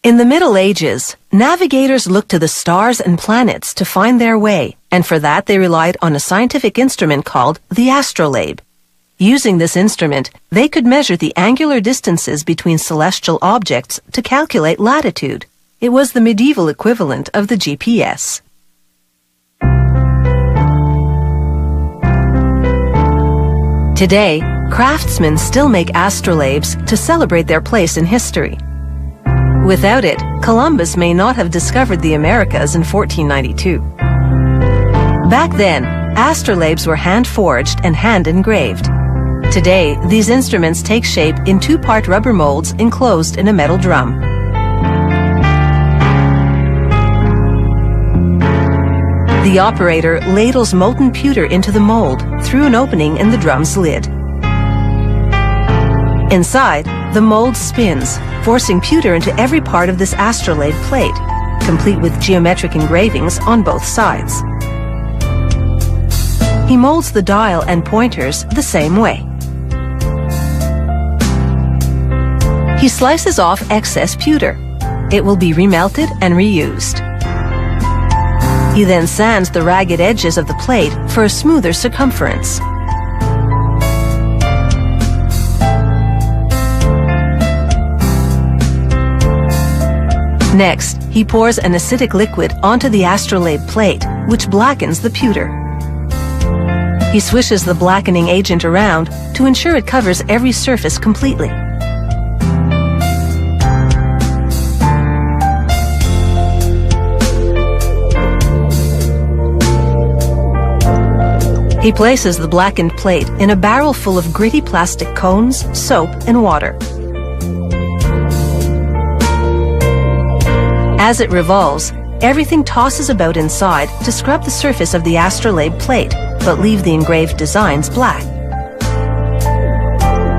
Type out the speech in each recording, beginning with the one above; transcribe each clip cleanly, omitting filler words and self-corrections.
In the Middle Ages, navigators looked to the stars and planets to find their way, and for that they relied on a scientific instrument called the astrolabe. Using this instrument, they could measure the angular distances between celestial objects to calculate latitude. It was the medieval equivalent of the GPS. Today, craftsmen still make astrolabes to celebrate their place in history. Without it, Columbus may not have discovered the Americas in 1492. Back then, astrolabes were hand-forged and hand-engraved. Today, these instruments take shape in two-part rubber molds enclosed in a metal drum. The operator ladles molten pewter into the mold through an opening in the drum's lid. Inside, the mold spins, forcing pewter into every part of this astrolabe plate, complete with geometric engravings on both sides. He molds the dial and pointers the same way. He slices off excess pewter. It will be remelted and reused. He then sands the ragged edges of the plate for a smoother circumference. Next, he pours an acidic liquid onto the astrolabe plate, which blackens the pewter. He swishes the blackening agent around to ensure it covers every surface completely. He places the blackened plate in a barrel full of gritty plastic cones, soap, and water. As it revolves, everything tosses about inside to scrub the surface of the astrolabe plate, but leave the engraved designs black.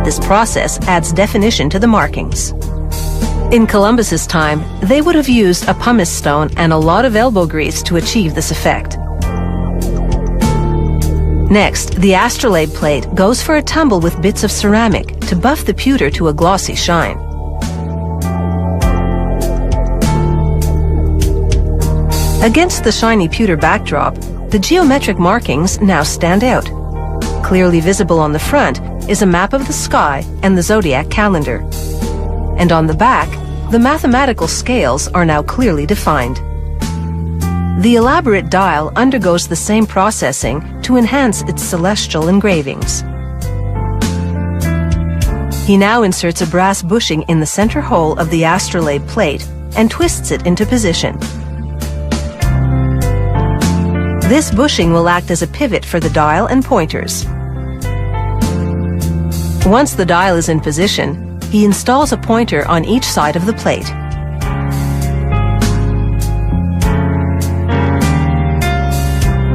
This process adds definition to the markings. In Columbus's time, they would have used a pumice stone and a lot of elbow grease to achieve this effect. Next, the astrolabe plate goes for a tumble with bits of ceramic to buff the pewter to a glossy shine. Against the shiny pewter backdrop, the geometric markings now stand out. Clearly visible on the front is a map of the sky and the zodiac calendar. And on the back, the mathematical scales are now clearly defined. The elaborate dial undergoes the same processing to enhance its celestial engravings. He now inserts a brass bushing in the center hole of the astrolabe plate and twists it into position. This bushing will act as a pivot for the dial and pointers. Once the dial is in position, he installs a pointer on each side of the plate.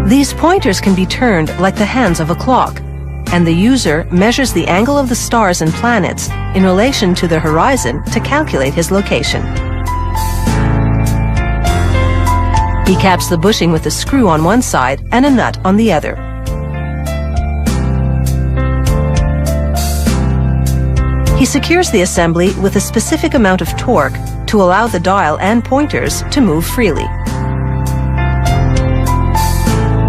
These pointers can be turned like the hands of a clock, and the user measures the angle of the stars and planets in relation to the horizon to calculate his location. He caps the bushing with a screw on one side and a nut on the other. He secures the assembly with a specific amount of torque to allow the dial and pointers to move freely.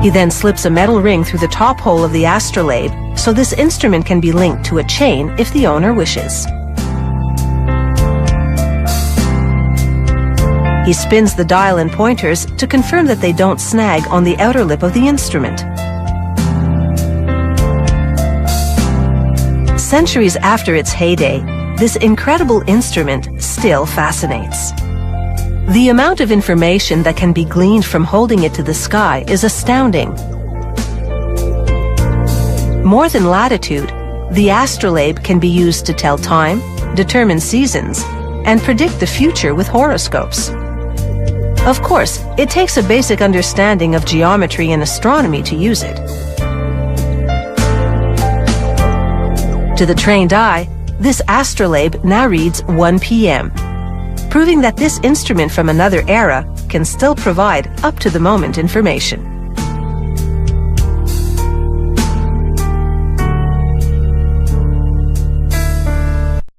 He then slips a metal ring through the top hole of the astrolabe so this instrument can be linked to a chain if the owner wishes. He spins the dial and pointers to confirm that they don't snag on the outer lip of the instrument. Centuries after its heyday, this incredible instrument still fascinates. The amount of information that can be gleaned from holding it to the sky is astounding. More than latitude, the astrolabe can be used to tell time, determine seasons, and predict the future with horoscopes. Of course, it takes a basic understanding of geometry and astronomy to use it. To the trained eye, this astrolabe now reads 1 p.m., proving that this instrument from another era can still provide up-to-the-moment information.